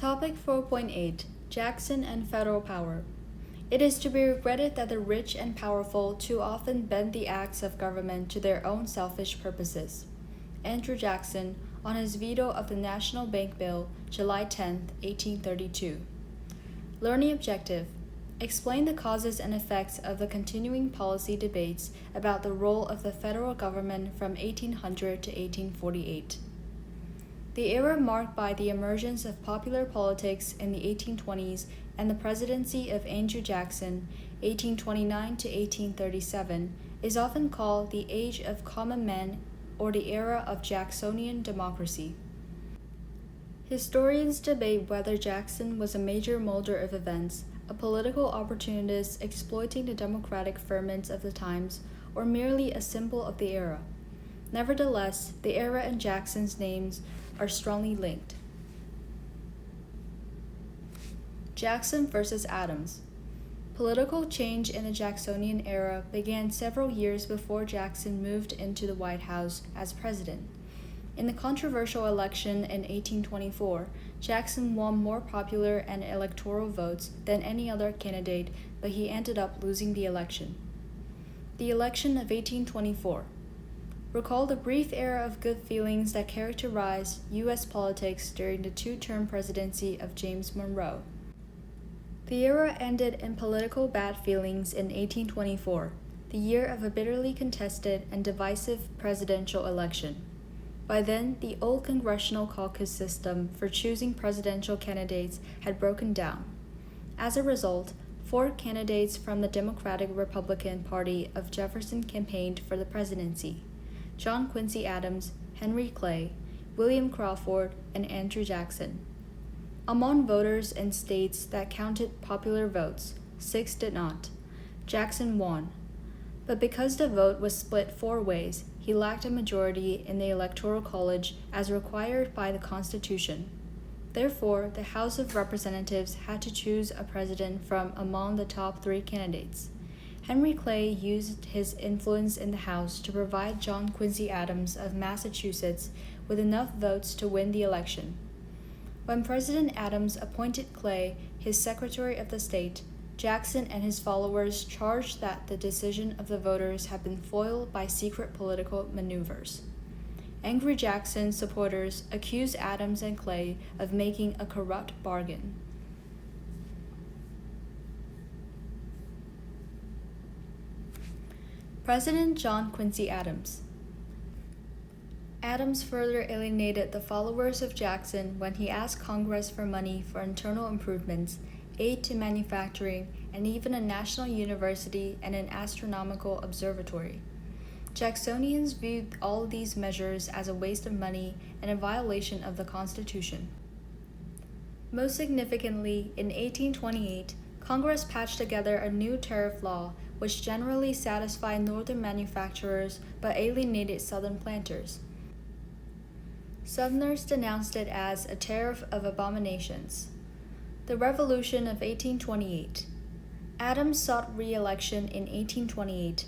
Topic 4.8 Jackson and Federal Power. It is to be regretted that the rich and powerful too often bend the acts of government to their own selfish purposes. Andrew Jackson, on his veto of the National Bank Bill, July 10, 1832. Learning objective. Explain the causes and effects of the continuing policy debates about the role of the federal government from 1800 to 1848. The era marked by the emergence of popular politics in the 1820s and the presidency of Andrew Jackson, 1829 to 1837, is often called the Age of Common Men or the era of Jacksonian democracy. Historians debate whether Jackson was a major molder of events, a political opportunist exploiting the democratic ferments of the times, or merely a symbol of the era. Nevertheless, the era and Jackson's names are strongly linked. Jackson versus Adams. Political change in the Jacksonian era began several years before Jackson moved into the White House as president. In the controversial election in 1824, Jackson won more popular and electoral votes than any other candidate, but he ended up losing the election. The election of 1824. Recall the brief era of good feelings that characterized U.S. politics during the two-term presidency of James Monroe. The era ended in political bad feelings in 1824, the year of a bitterly contested and divisive presidential election. By then, the old congressional caucus system for choosing presidential candidates had broken down. As a result, 4 candidates from the Democratic-Republican Party of Jefferson campaigned for the presidency: John Quincy Adams, Henry Clay, William Crawford, and Andrew Jackson. Among voters in states that counted popular votes, 6 did not. Jackson won. But because the vote was split 4 ways, he lacked a majority in the Electoral College as required by the Constitution. Therefore, the House of Representatives had to choose a president from among the top 3 candidates. Henry Clay used his influence in the House to provide John Quincy Adams of Massachusetts with enough votes to win the election. When President Adams appointed Clay his Secretary of the State, Jackson and his followers charged that the decision of the voters had been foiled by secret political maneuvers. Angry Jackson supporters accused Adams and Clay of making a corrupt bargain. President John Quincy Adams. Adams further alienated the followers of Jackson when he asked Congress for money for internal improvements, aid to manufacturing, and even a national university and an astronomical observatory. Jacksonians viewed all these measures as a waste of money and a violation of the Constitution. Most significantly, in 1828, Congress patched together a new tariff law which generally satisfied northern manufacturers but alienated southern planters. Southerners denounced it as a tariff of abominations. The Revolution of 1828. Adams sought re-election in 1828,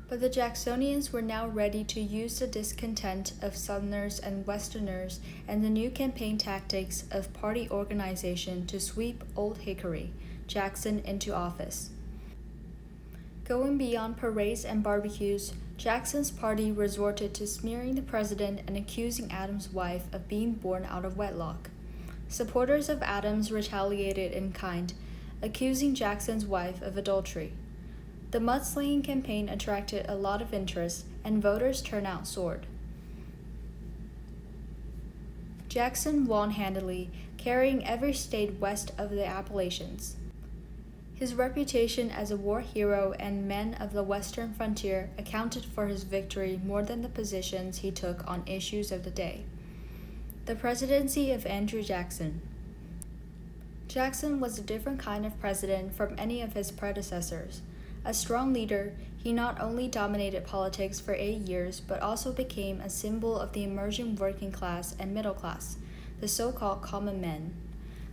but the Jacksonians were now ready to use the discontent of Southerners and Westerners and the new campaign tactics of party organization to sweep Old Hickory, Jackson, into office. Going beyond parades and barbecues, Jackson's party resorted to smearing the president and accusing Adams' wife of being born out of wedlock. Supporters of Adams retaliated in kind, accusing Jackson's wife of adultery. The mudslinging campaign attracted a lot of interest, and voters' turnout soared. Jackson won handily, carrying every state west of the Appalachians. His reputation as a war hero and man of the western frontier accounted for his victory more than the positions he took on issues of the day. The presidency of Andrew Jackson. Jackson was a different kind of president from any of his predecessors. A strong leader, he not only dominated politics for 8 years, but also became a symbol of the emerging working class and middle class, the so-called common men.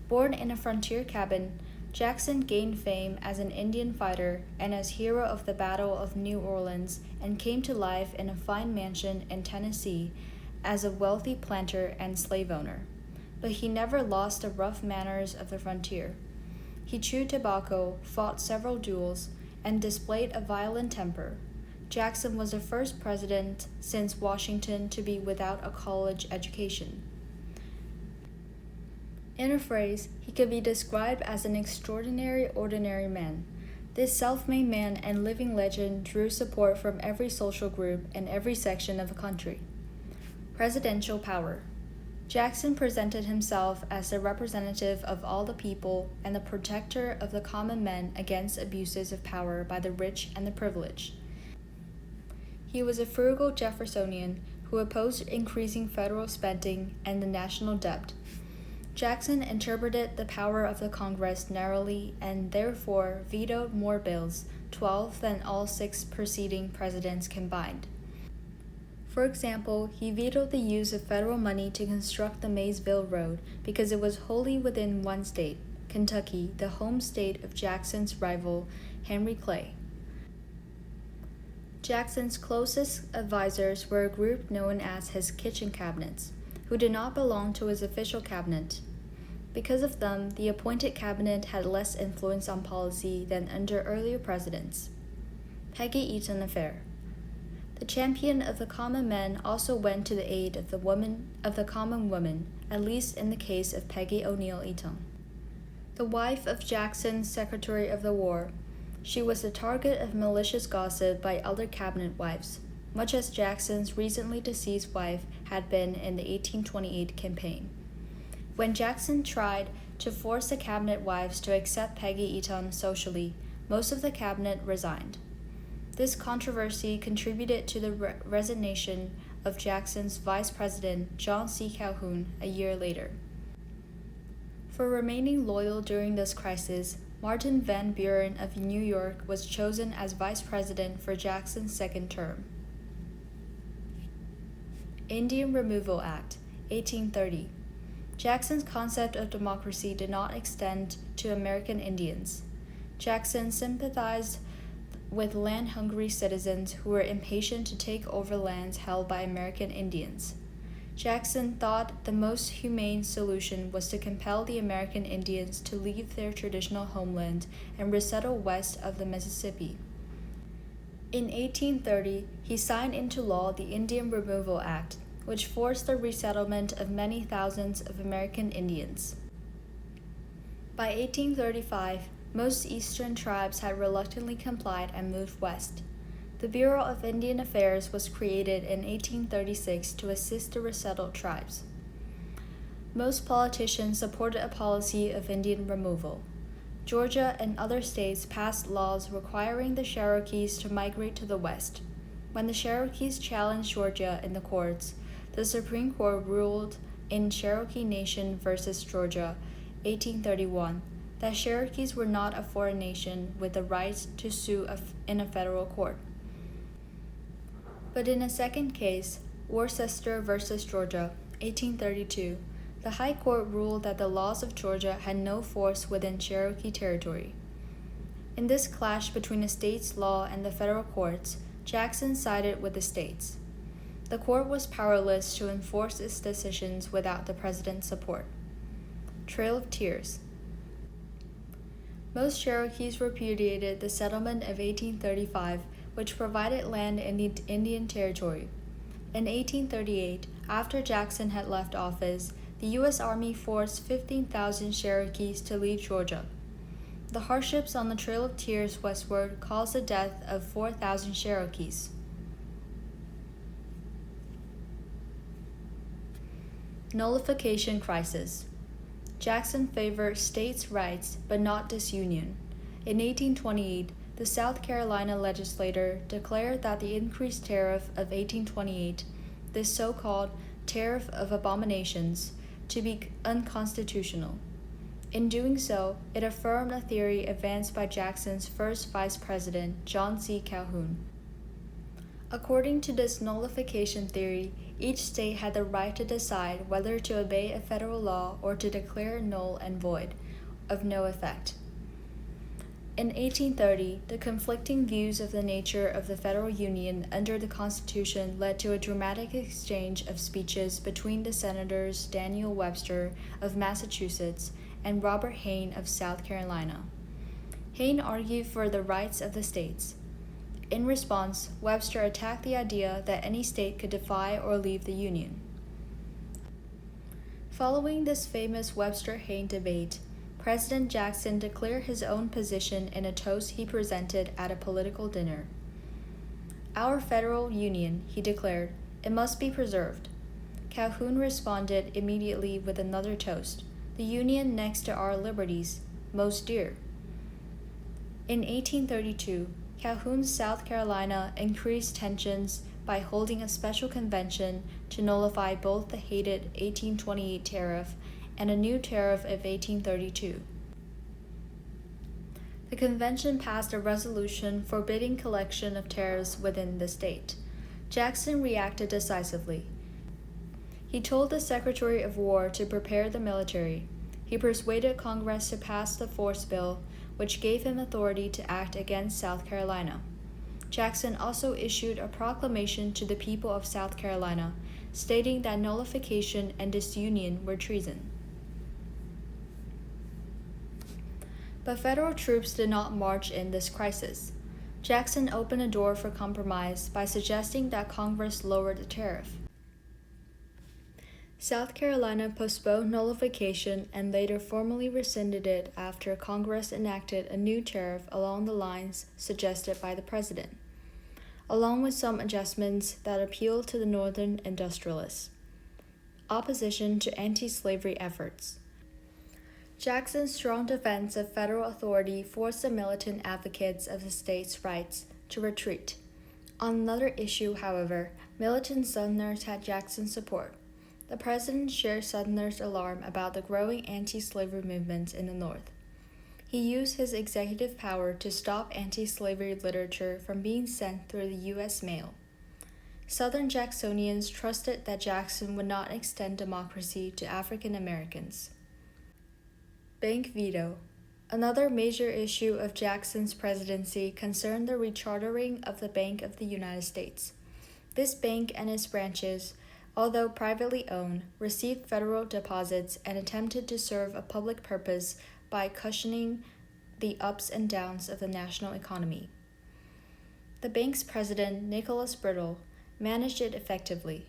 Born in a frontier cabin, Jackson gained fame as an Indian fighter and as hero of the Battle of New Orleans, and came to life in a fine mansion in Tennessee as a wealthy planter and slave owner. but he never lost the rough manners of the frontier. He chewed tobacco, fought several duels, and displayed a violent temper. Jackson was the first president since Washington to be without a college education. In a phrase, he could be described as an extraordinary ordinary man. This self-made man and living legend drew support from every social group and every section of the country. Presidential power. Jackson presented himself as the representative of all the people and the protector of the common men against abuses of power by the rich and the privileged. He was a frugal Jeffersonian who opposed increasing federal spending and the national debt. Jackson interpreted the power of the Congress narrowly and therefore vetoed more bills, 12 than all 6 preceding presidents combined. For example, he vetoed the use of federal money to construct the Maysville Road because it was wholly within one state, Kentucky, the home state of Jackson's rival, Henry Clay. Jackson's closest advisors were a group known as his kitchen cabinets, who did not belong to his official cabinet. Because of them, the appointed cabinet had less influence on policy than under earlier presidents. Peggy Eaton affair. The champion of the common men also went to the aid of the common woman, at least in the case of Peggy O'Neill Eaton. The wife of Jackson's Secretary of the War, she was the target of malicious gossip by other cabinet wives, much as Jackson's recently deceased wife had been in the 1828 campaign. When Jackson tried to force the cabinet wives to accept Peggy Eaton socially, most of the cabinet resigned. This controversy contributed to the resignation of Jackson's vice president, John C. Calhoun, a year later. For remaining loyal during this crisis, Martin Van Buren of New York was chosen as vice president for Jackson's second term. Indian Removal Act, 1830. Jackson's concept of democracy did not extend to American Indians. Jackson sympathized with land-hungry citizens who were impatient to take over lands held by American Indians. Jackson thought the most humane solution was to compel the American Indians to leave their traditional homeland and resettle west of the Mississippi. In 1830, he signed into law the Indian Removal Act, which forced the resettlement of many thousands of American Indians. By 1835, most eastern tribes had reluctantly complied and moved west. The Bureau of Indian Affairs was created in 1836 to assist the resettled tribes. Most politicians supported a policy of Indian removal. Georgia and other states passed laws requiring the Cherokees to migrate to the west. When the Cherokees challenged Georgia in the courts, the Supreme Court ruled in Cherokee Nation versus Georgia, 1831, that Cherokees were not a foreign nation with the right to sue in a federal court. But in a second case, Worcester versus Georgia, 1832, the High Court ruled that the laws of Georgia had no force within Cherokee territory. In this clash between the state's law and the federal courts, Jackson sided with the states. The court was powerless to enforce its decisions without the president's support. Trail of Tears. Most Cherokees repudiated the settlement of 1835, which provided land in the Indian Territory. In 1838, after Jackson had left office, the U.S. Army forced 15,000 Cherokees to leave Georgia. The hardships on the Trail of Tears westward caused the death of 4,000 Cherokees. Nullification crisis. Jackson favored states' rights but not disunion. In 1828, the South Carolina legislature declared that the increased tariff of 1828, this so-called Tariff of Abominations, to be unconstitutional. In doing so, it affirmed a theory advanced by Jackson's first vice president, John C. Calhoun. According to this nullification theory, each state had the right to decide whether to obey a federal law or to declare null and void, of no effect. In 1830, the conflicting views of the nature of the federal union under the Constitution led to a dramatic exchange of speeches between the senators Daniel Webster of Massachusetts and Robert Hayne of South Carolina. Hayne argued for the rights of the states. In response, Webster attacked the idea that any state could defy or leave the Union. Following this famous Webster-Hayne debate, President Jackson declared his own position in a toast he presented at a political dinner. "Our federal union," he declared, "it must be preserved." Calhoun responded immediately with another toast, "The Union next to our liberties, most dear." In 1832, Calhoun's South Carolina increased tensions by holding a special convention to nullify both the hated 1828 tariff and a new tariff of 1832. The convention passed a resolution forbidding collection of tariffs within the state. Jackson reacted decisively. He told the Secretary of War to prepare the military. He persuaded Congress to pass the Force Bill, which gave him authority to act against South Carolina. Jackson also issued a proclamation to the people of South Carolina, stating that nullification and disunion were treason. But federal troops did not march in this crisis. Jackson opened a door for compromise by suggesting that Congress lower the tariff. South Carolina postponed nullification and later formally rescinded it after Congress enacted a new tariff along the lines suggested by the president, along with some adjustments that appealed to the northern industrialists. Opposition to anti-slavery efforts. Jackson's strong defense of federal authority forced the militant advocates of the states' rights to retreat. On another issue, however, militant Southerners had Jackson's support. The president shared Southerners' alarm about the growing anti-slavery movements in the North. He used his executive power to stop anti-slavery literature from being sent through the U.S. mail. Southern Jacksonians trusted that Jackson would not extend democracy to African Americans. Bank veto. Another major issue of Jackson's presidency concerned the rechartering of the Bank of the United States. This bank and its branches, although privately owned, received federal deposits and attempted to serve a public purpose by cushioning the ups and downs of the national economy. The bank's president, Nicholas Brittle, managed it effectively.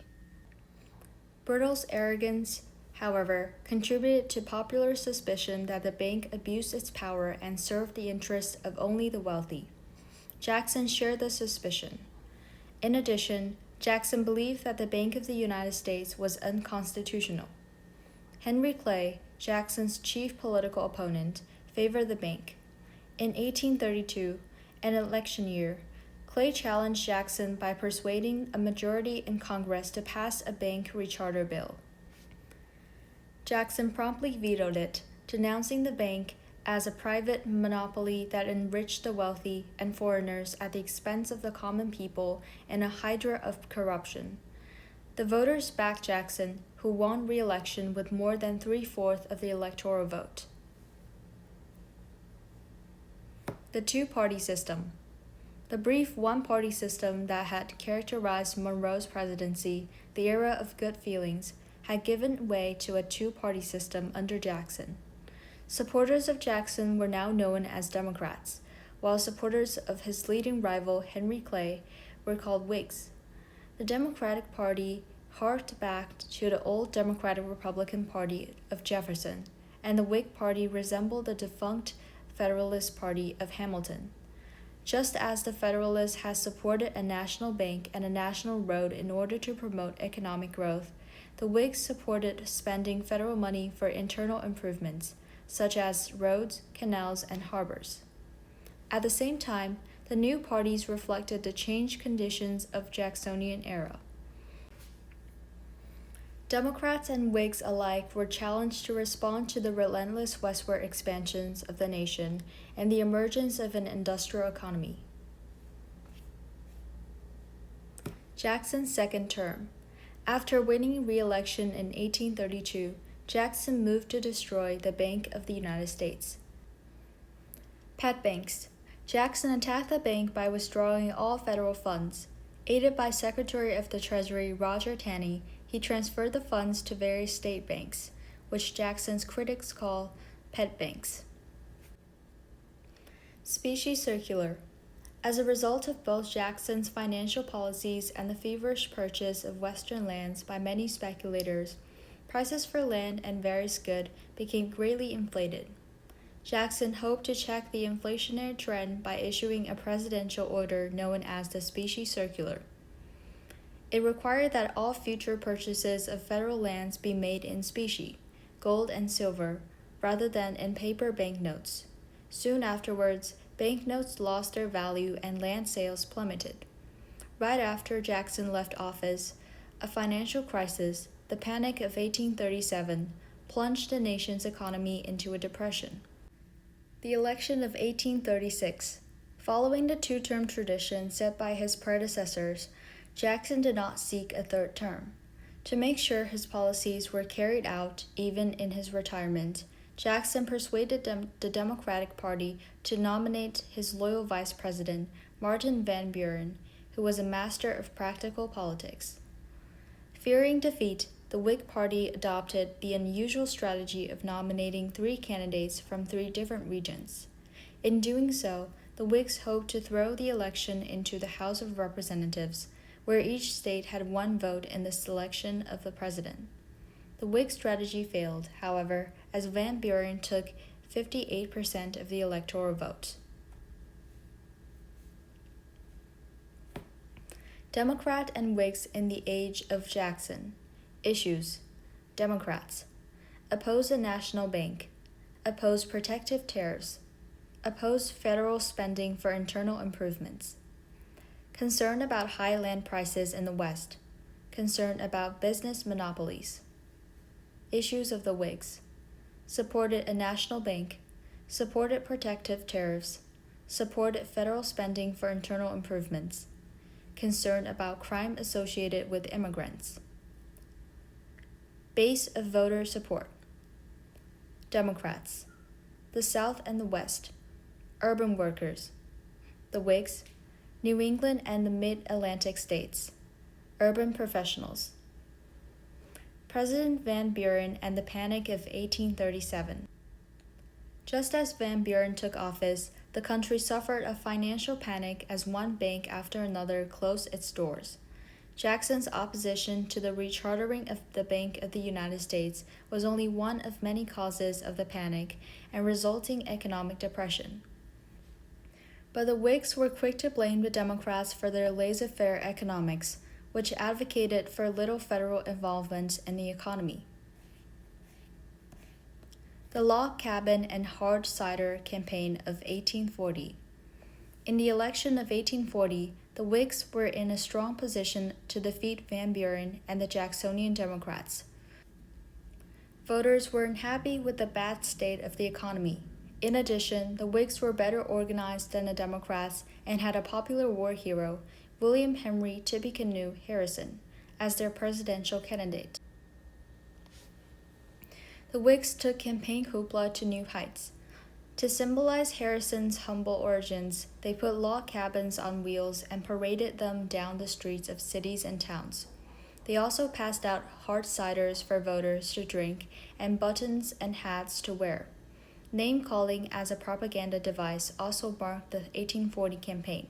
Brittle's arrogance, however, contributed to popular suspicion that the bank abused its power and served the interests of only the wealthy. Jackson shared the suspicion. In addition, Jackson believed that the Bank of the United States was unconstitutional. Henry Clay, Jackson's chief political opponent, favored the bank. In 1832, an election year, Clay challenged Jackson by persuading a majority in Congress to pass a bank recharter bill. Jackson promptly vetoed it, denouncing the bank as a private monopoly that enriched the wealthy and foreigners at the expense of the common people and a hydra of corruption. The voters backed Jackson, who won re-election with more than 3/4 of the electoral vote. The two-party system. The brief one-party system that had characterized Monroe's presidency, the era of good feelings, had given way to a two-party system under Jackson. Supporters of Jackson were now known as Democrats, while supporters of his leading rival, Henry Clay, were called Whigs. The Democratic Party harked back to the old Democratic Republican Party of Jefferson, and the Whig Party resembled the defunct Federalist Party of Hamilton. Just as the Federalists had supported a national bank and a national road in order to promote economic growth, the Whigs supported spending federal money for internal improvements, such as roads, canals, and harbors. At the same time, the new parties reflected the changed conditions of Jacksonian era. Democrats and Whigs alike were challenged to respond to the relentless westward expansions of the nation and the emergence of an industrial economy. Jackson's second term. After winning re-election in 1832, Jackson moved to destroy the Bank of the United States. Pet banks. Jackson attacked the bank by withdrawing all federal funds. Aided by Secretary of the Treasury Roger Taney, he transferred the funds to various state banks, which Jackson's critics call pet banks. Specie circular. As a result of both Jackson's financial policies and the feverish purchase of Western lands by many speculators, prices for land and various goods became greatly inflated. Jackson hoped to check the inflationary trend by issuing a presidential order known as the Specie Circular. It required that all future purchases of federal lands be made in specie, gold and silver, rather than in paper banknotes. Soon afterwards, banknotes lost their value and land sales plummeted. Right after Jackson left office, a financial crisis, the Panic of 1837, plunged the nation's economy into a depression. The election of 1836. Following the two-term tradition set by his predecessors, Jackson did not seek a third term. To make sure his policies were carried out even in his retirement, Jackson persuaded the Democratic Party to nominate his loyal vice president, Martin Van Buren, who was a master of practical politics. Fearing defeat, the Whig Party adopted the unusual strategy of nominating 3 candidates from 3 different regions. In doing so, the Whigs hoped to throw the election into the House of Representatives, where each state had 1 vote in the selection of the president. The Whig strategy failed, however, as Van Buren took 58% of the electoral vote. Democrat and Whigs in the age of Jackson. Issues. Democrats. Oppose a national bank. Oppose protective tariffs. Oppose federal spending for internal improvements. Concern about high land prices in the West. Concern about business monopolies. Issues of the Whigs. Supported a national bank. Supported protective tariffs. Supported federal spending for internal improvements. Concern about crime associated with immigrants. Base of voter support. Democrats. The South and the West. Urban workers. The Whigs. New England and the Mid-Atlantic states. Urban professionals. President Van Buren and the Panic of 1837. Just as Van Buren took office, the country suffered a financial panic as one bank after another closed its doors. Jackson's opposition to the rechartering of the Bank of the United States was only one of many causes of the panic and resulting economic depression. But the Whigs were quick to blame the Democrats for their laissez-faire economics, which advocated for little federal involvement in the economy. The Log Cabin and Hard Cider Campaign of 1840. In the election of 1840, the Whigs were in a strong position to defeat Van Buren and the Jacksonian Democrats. Voters were unhappy with the bad state of the economy. In addition, the Whigs were better organized than the Democrats and had a popular war hero, William Henry Tippecanoe Harrison, as their presidential candidate. The Whigs took campaign hoopla to new heights. To symbolize Harrison's humble origins, they put log cabins on wheels and paraded them down the streets of cities and towns. They also passed out hard ciders for voters to drink and buttons and hats to wear. Name-calling as a propaganda device also marked the 1840 campaign.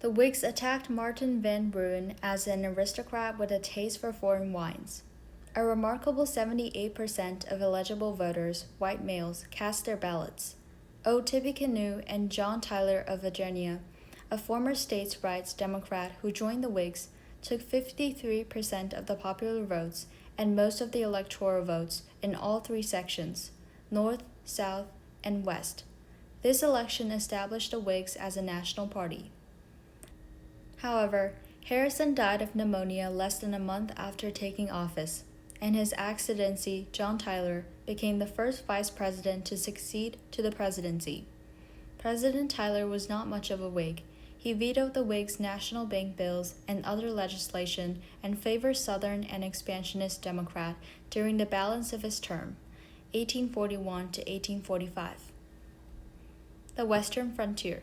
The Whigs attacked Martin Van Buren as an aristocrat with a taste for foreign wines. A remarkable 78% of eligible voters, white males, cast their ballots. O. Tippecanoe and John Tyler of Virginia, a former states' rights Democrat who joined the Whigs, took 53% of the popular votes and most of the electoral votes in all 3 sections, North, South, and West. This election established the Whigs as a national party. However, Harrison died of pneumonia less than a month after taking office, and his accidency, John Tyler, became the first vice president to succeed to the presidency. President Tyler was not much of a Whig. He vetoed the Whigs' national bank bills and other legislation and favored Southern and expansionist Democrat during the balance of his term, 1841 to 1845. The Western Frontier.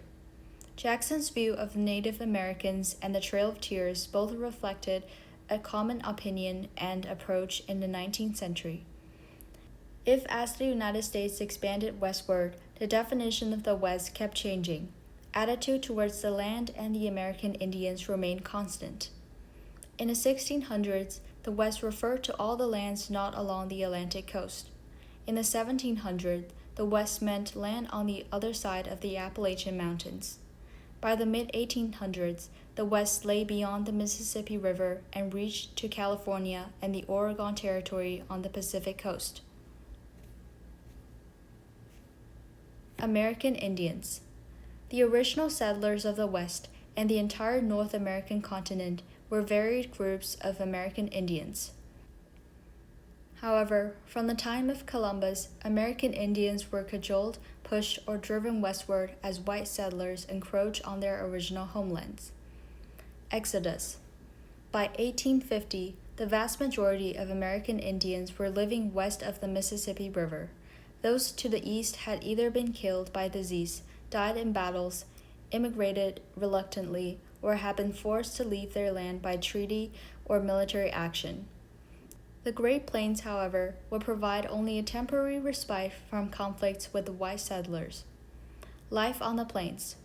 Jackson's view of Native Americans and the Trail of Tears both reflected a common opinion and approach in the 19th century. If, as the United States expanded westward, the definition of the West kept changing, attitude towards the land and the American Indians remained constant. In the 1600s, the West referred to all the lands not along the Atlantic coast. In the 1700s, the West meant land on the other side of the Appalachian Mountains. By the mid-1800s, the West lay beyond the Mississippi River and reached to California and the Oregon Territory on the Pacific coast. American Indians. The original settlers of the West and the entire North American continent were varied groups of American Indians. However, from the time of Columbus, American Indians were cajoled, pushed, or driven westward as white settlers encroached on their original homelands. Exodus. By 1850, the vast majority of American Indians were living west of the Mississippi River. Those to the east had either been killed by disease, died in battles, immigrated reluctantly, or had been forced to leave their land by treaty or military action. The Great Plains, however, would provide only a temporary respite from conflicts with the white settlers. Life on the plains.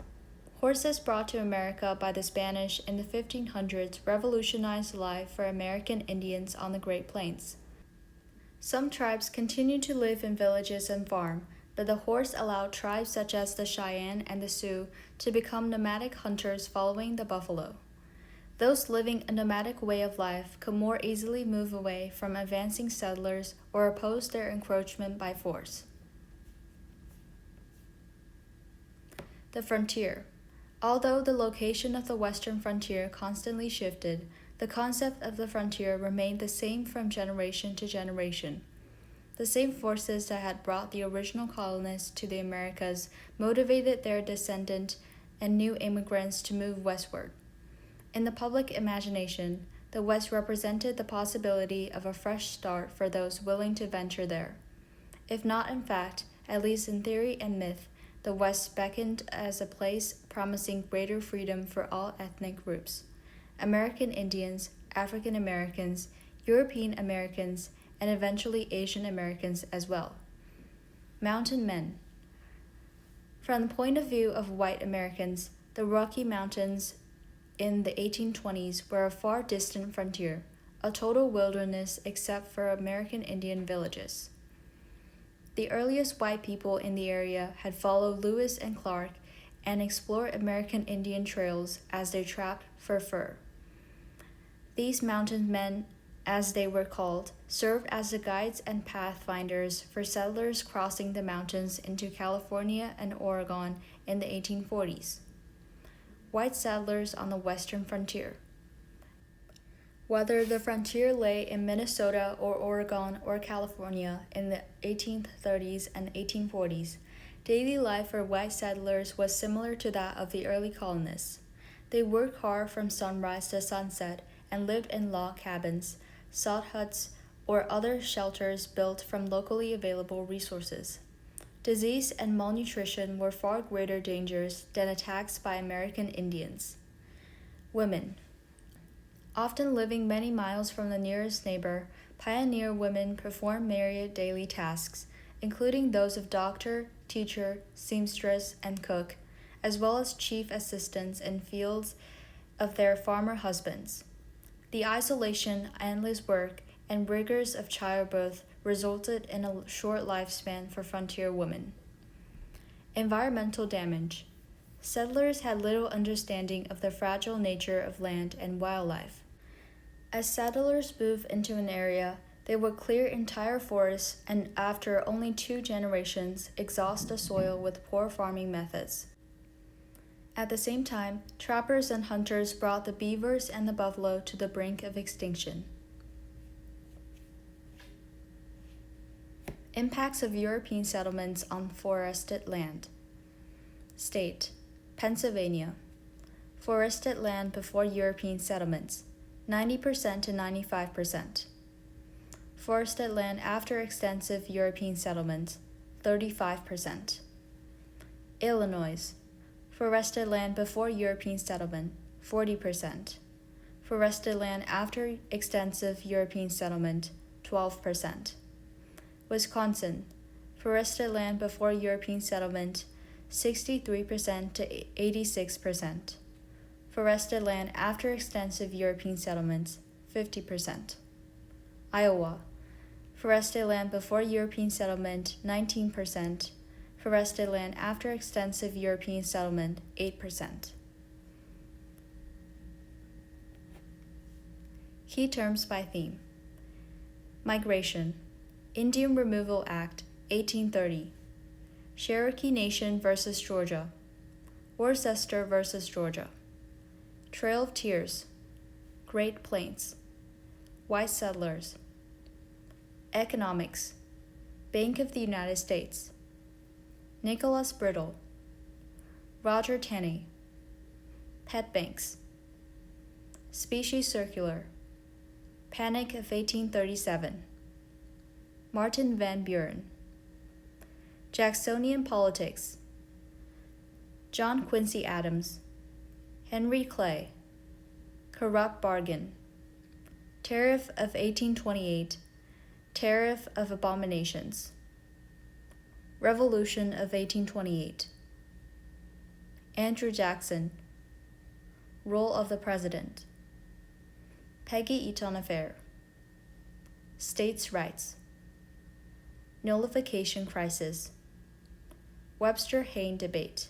Horses brought to America by the Spanish in the 1500s revolutionized life for American Indians on the Great Plains. Some tribes continued to live in villages and farm, but the horse allowed tribes such as the Cheyenne and the Sioux to become nomadic hunters following the buffalo. Those living a nomadic way of life could more easily move away from advancing settlers or oppose their encroachment by force. The frontier. Although the location of the western frontier constantly shifted, the concept of the frontier remained the same from generation to generation. The same forces that had brought the original colonists to the Americas motivated their descendant and new immigrants to move westward. In the public imagination, the West represented the possibility of a fresh start for those willing to venture there. If not in fact, at least in theory and myth, the West beckoned as a place promising greater freedom for all ethnic groups: American Indians, African Americans, European Americans, and eventually Asian Americans as well. Mountain men. From the point of view of white Americans, the Rocky Mountains in the 1820s were a far distant frontier, a total wilderness except for American Indian villages. The earliest white people in the area had followed Lewis and Clark and explored American Indian trails as they trapped for fur. These mountain men, as they were called, served as the guides and pathfinders for settlers crossing the mountains into California and Oregon in the 1840s. White settlers on the western frontier. Whether the frontier lay in Minnesota or Oregon or California in the 1830s and 1840s, daily life for white settlers was similar to that of the early colonists. They worked hard from sunrise to sunset and lived in log cabins, sod huts, or other shelters built from locally available resources. Disease and malnutrition were far greater dangers than attacks by American Indians. Women. Often living many miles from the nearest neighbor, pioneer women performed myriad daily tasks, including those of doctor, teacher, seamstress, and cook, as well as chief assistants in fields of their farmer husbands. The isolation, endless work, and rigors of childbirth resulted in a short lifespan for frontier women. Environmental damage. Settlers had little understanding of the fragile nature of land and wildlife. As settlers moved into an area, they would clear entire forests and, after only 2 generations, exhaust the soil with poor farming methods. At the same time, trappers and hunters brought the beavers and the buffalo to the brink of extinction. Impacts of European settlements on forested land. State: Pennsylvania. Forested land before European settlements, 90% to 95%. Forested land after extensive European settlements, 35%. Illinois. Forested land before European settlement, 40%. Forested land after extensive European settlement, 12%. Wisconsin. Forested land before European settlement, 63% to 86%. Forested land after extensive European settlements, 50%. Iowa. Forested land before European settlement, 19%. Forested land after extensive European settlement, 8%. Key terms by theme. Migration. Indian Removal Act, 1830. Cherokee Nation versus Georgia. Worcester versus Georgia. Trail of Tears. Great Plains. White settlers. Economics. Bank of the United States. Nicholas Brittle. Roger Taney. Pet banks. Species circular. Panic of 1837. Martin Van Buren. Jacksonian politics. John Quincy Adams. Henry Clay. Corrupt bargain. Tariff of 1828. Tariff of abominations. Revolution of 1828. Andrew Jackson. Role of the President. Peggy Eaton Affair. States' rights. Nullification crisis. Webster-Hayne debate.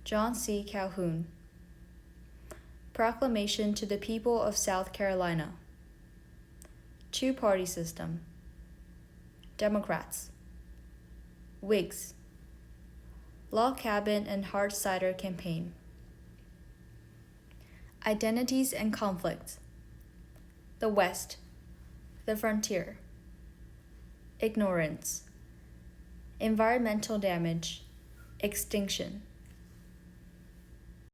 John C. Calhoun. Proclamation to the people of South Carolina. Two-party system. Democrats. Whigs. Log Cabin and Hard Cider Campaign. Identities and conflicts. The West. The frontier. Ignorance. Environmental damage. Extinction.